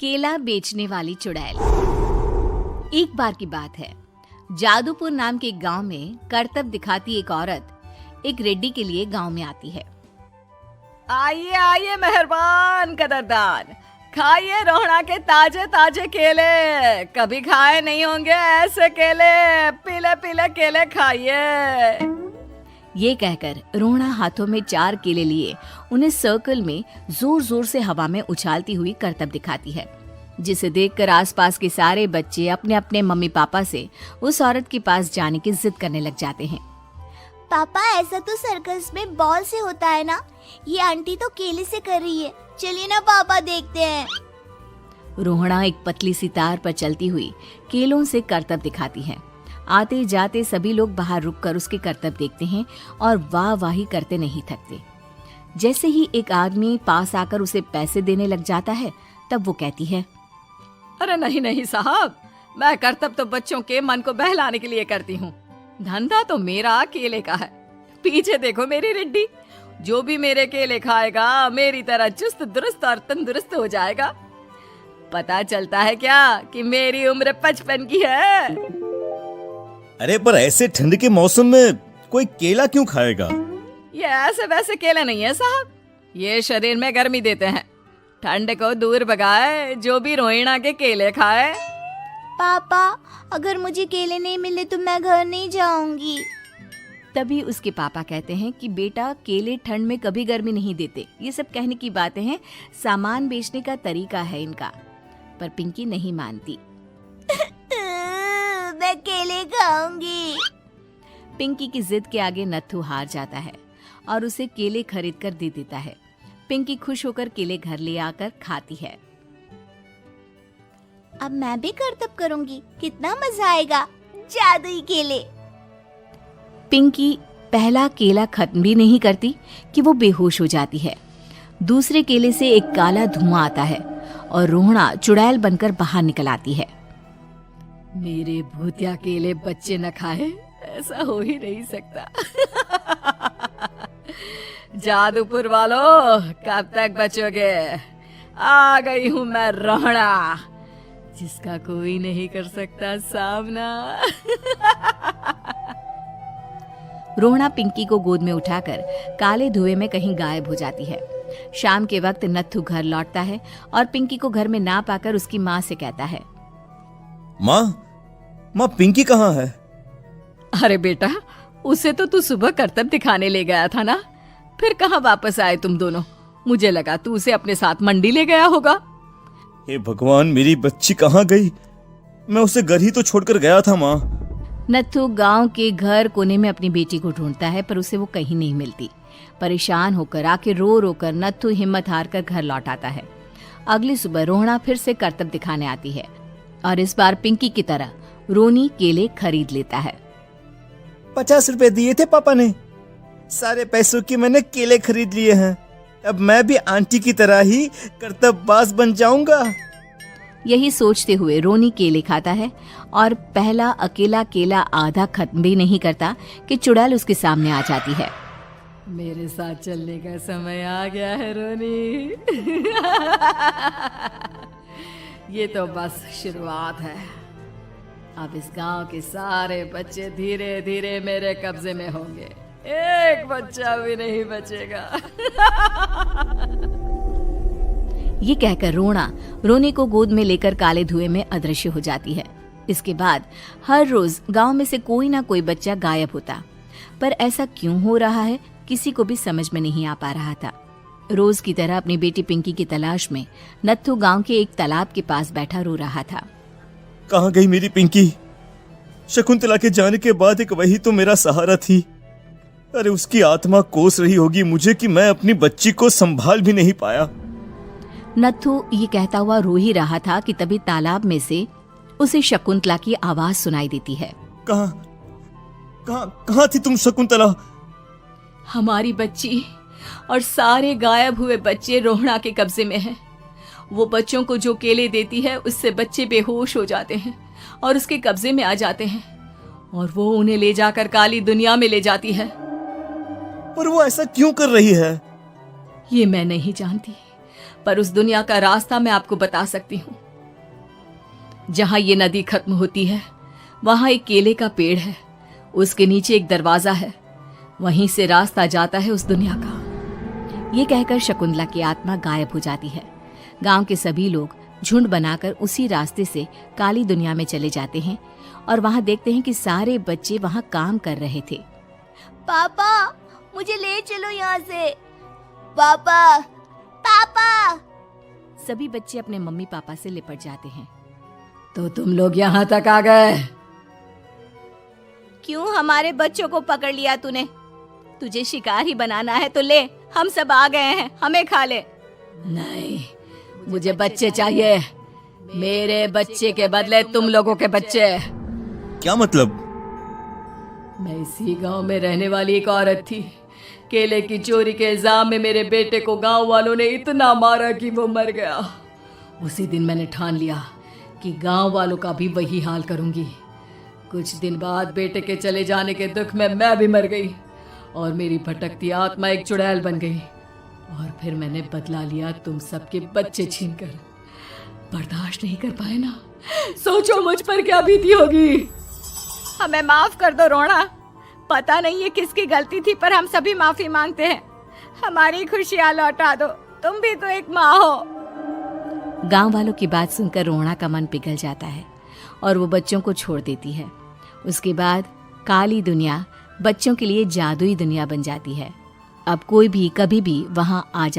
केला बेचने वाली चुड़ैल। एक बार की बात है, जादूपुर नाम के गांव में करतब दिखाती एक औरत एक रेड्डी के लिए गांव में आती है। आइए आइए मेहरबान कदरदान, खाइए रोहड़ा के ताजे ताजे केले। कभी खाए नहीं होंगे ऐसे केले, पीले पीले केले खाइए। ये कहकर रोहड़ा हाथों में 4 केले लिए उन्हें सर्कल में जोर जोर से हवा में उछालती हुई करतब दिखाती है, जिसे देखकर आसपास के सारे बच्चे अपने अपने मम्मी पापा से उस औरत के पास जाने की जिद करने लग जाते हैं। पापा, ऐसा तो सर्कस में बॉल से होता है ना, ये आंटी तो केले से कर रही है। चलिए ना पापा, देखते हैं। रोहड़ा एक पतली सी तार पर चलती हुई केलों से करतब दिखाती है। आते जाते सभी लोग बाहर रुककर उसके करतब देखते हैं और वाह वाही करते नहीं थकते। जैसे ही एक आदमी पास आकर उसे पैसे देने लग जाता है, तब वो कहती है, अरे नहीं नहीं साहब, मैं करतब तो बच्चों के मन को बहलाने के लिए करती हूँ। धंधा तो मेरा केले का है। पीछे देखो मेरी रिड्डी, जो भी मेरे केले खाएगा मेरी तरह चुस्त दुरुस्त और तंदुरुस्त हो जाएगा। पता चलता है क्या कि मेरी उम्र 55 की है। अरे पर ऐसे ठंड के मौसम में कोई केला क्यों खाएगा? ये ऐसे वैसे केले नहीं है साहब, ये शरीर में गर्मी देते हैं। ठंड को दूर भगाए जो भी रोहिणा के केले खाए। पापा, अगर मुझे केले नहीं मिले तो मैं घर नहीं जाऊंगी। तभी उसके पापा कहते हैं कि बेटा, केले ठंड में कभी गर्मी नहीं देते। ये सब कहने की बातें हैं, सामान बेचने का तरीका है इनका। पर पिंकी नहीं मानती। मैं केले खाऊंगी। पिंकी की जिद के आगे नत्थू हार जाता है और उसे केले खरीद कर दे देता है। पिंकी खुश होकर केले घर ले आकर खाती है। अब मैं भी करतब करूंगी, कितना मजा आएगा। जादुई केले। पिंकी पहला केला खत्म भी नहीं करती कि वो बेहोश हो जाती है। दूसरे केले से एक काला धुआं आता है और रोहड़ा चुड़ैल बनकर बाहर निकल आती है। मेरे भूतिया केले बच्चे न खाए, ऐसा हो ही नहीं सकता। जादूपुर वालों, कब तक बचोगे? आ गई हूँ मैं रोहड़ा, जिसका कोई नहीं कर सकता सामना। रोहड़ा पिंकी को गोद में उठाकर काले धुएं में कहीं गायब हो जाती है। शाम के वक्त नत्थू घर लौटता है और पिंकी को घर में ना पाकर उसकी माँ से कहता है, माँ पिंकी कहाँ है? अरे बेटा, उसे तो तू सुबह करतब दिखाने ले गया था ना, फिर कहाँ वापस आए तुम दोनों? मुझे लगा तू उसे अपने साथ मंडी ले गया होगा। हे भगवान, मेरी बच्ची कहाँ गई? मैं उसे घर ही तो छोड़कर गया था माँ। नत्थू गांव के घर कोने में अपनी बेटी को ढूंढता है, पर उसे वो कहीं नहीं मिलती। परेशान होकर आके रो रो कर नत्थू हिम्मत हार कर घर लौट आता है। अगली सुबह रोहड़ा फिर से करतब दिखाने आती है और इस बार पिंकी की तरह रोनी केले खरीद लेता है। 50 रुपए दिए थे पापा ने, सारे पैसों की मैंने केले खरीद लिए हैं। अब मैं भी आंटी की तरह ही करतबबाज बन जाऊंगा। यही सोचते हुए रोनी केले खाता है और पहला अकेला केला आधा खत्म भी नहीं करता कि चुड़ैल उसके सामने आ जाती है। मेरे साथ चलने का समय आ गया है रोनी। ये तो बस शुरुआत है। अब इस गांव के सारे बच्चे धीरे धीरे मेरे कब्जे में होंगे, एक बच्चा भी नहीं बचेगा। ये कहकर रोना रोनी को गोद में लेकर काले धुएं में अदृश्य हो जाती है। इसके बाद हर रोज गांव में से कोई ना कोई बच्चा गायब होता, पर ऐसा क्यों हो रहा है किसी को भी समझ में नहीं आ पा रहा था। रोज की तरह अपनी बेटी पिंकी की तलाश में नत्थू गांव के एक तालाब के पास बैठा रो रहा था। कहाँ गई मेरी पिंकी? शकुंतला के जाने के बाद एक वही तो मेरा सहारा थी। अरे उसकी आत्मा कोस रही होगी मुझे कि मैं अपनी बच्ची को संभाल भी नहीं पाया। नत्थू ये कहता हुआ रो ही रहा था कि तभी तालाब में से उसे शकुंतला की आवाज सुनाई देती है। कहाँ थी तुम शकुंतला? हमारी बच्ची और सारे गायब हुए बच्चे रोहड़ा के कब्जे में हैं। वो बच्चों को जो केले देती है उससे बच्चे बेहोश हो जाते हैं और उसके कब्जे में आ जाते हैं और वो उन्हें ले जाकर काली दुनिया में ले जाती है। पर वो ऐसा क्यों कर रही है? ये मैं नहीं जानती, पर उस दुनिया का रास्ता मैं आपको बता सकती हूँ। जहां ये नदी खत्म होती है वहां एक केले का पेड़ है, उसके नीचे एक दरवाजा है, वहीं से रास्ता जाता है उस दुनिया का। ये कहकर शकुंतला की आत्मा गायब हो जाती है। गांव के सभी लोग झुंड बनाकर उसी रास्ते से काली दुनिया में चले जाते हैं और वहां देखते हैं कि सारे बच्चे वहां काम कर रहे थे। पापा मुझे ले चलो यहाँ से। पापा पापा। सभी बच्चे अपने मम्मी पापा से लिपट जाते हैं। तो तुम लोग यहाँ तक आ गए? क्यों हमारे बच्चों को पकड़ लिया तूने? तुझे शिकार ही बनाना है तो ले, हम सब आ गए हैं, हमें खा ले। नहीं, मुझे बच्चे चाहिए। मेरे बच्चे के बदले तुम लोगों के बच्चे। क्या मतलब? मैं इसी गांव में रहने वाली एक औरत थी। केले की चोरी के इल्जाम में मेरे बेटे को गांव वालों ने इतना मारा कि वो मर गया। उसी दिन मैंने ठान लिया कि गांव वालों का भी वही हाल करूंगी। कुछ दिन बाद बेटे के चले जाने के दुख में मैं भी मर गई और मेरी भटकती आत्मा एक चुड़ैल बन गई। और फिर मैंने बदला लिया तुम सबके बच्चे छीनकर। बर्दाश्त नहीं कर पाए ना? सोचो मुझ पर क्या बीती होगी। हमें माफ कर दो रोना। पता नहीं ये किसकी गलती थी, पर हम सभी माफी मांगते हैं। हमारी खुशियां लौटा दो, तुम भी तो एक माँ हो। गांव वालों की बात सुनकर रोना का मन पिघल जाता है और वो बच्चों को छोड़ देती है। उसके बाद काली दुनिया बच्चों के लिए जादुई दुनिया बन जाती है। अब कोई भी कभी भी वहां आ